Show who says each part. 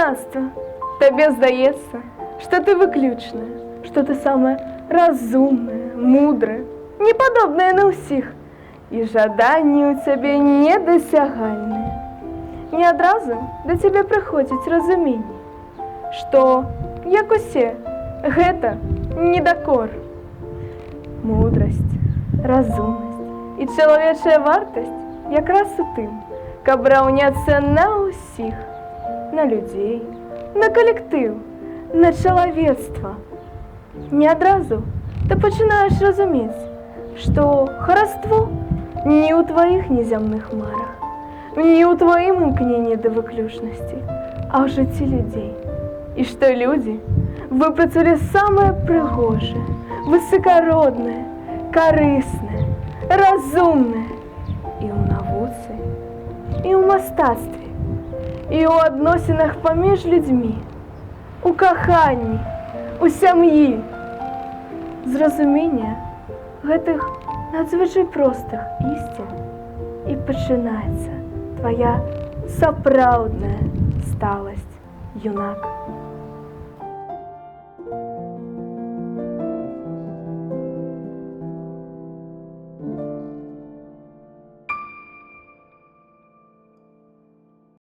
Speaker 1: юнацтва, табе здаецца, што ты выключная, што ты самая разумная, мудрая, непадобная на ўсіх, і жаданні ў цябе недасягальныя. Не адразу да цябе прыходзіць разуменне, што, як усе, гэта недакор. Мудрасць, разумнасць і чалавечая вартасць якраз у тым, каб раўняцца на ўсіх, на людзей, на калектыў, на чалавецтва. Не адразу ты пачынаеш разумець, што хараство не ў тваіх незямных марах, не ў тваім імкненні да выключнасці, а ў жыцці людзей. І што людзі выпрацавалі самае прыгожае, высакароднае, карыснае, разумнае і ў навуцы, і ў мастацтве, і ў адносінах паміж людзьмі, у каханні, у сям'і. З разумення гэтых надзвычай простых ісцін і пачынаецца твая сапраўдная сталасць, юнак.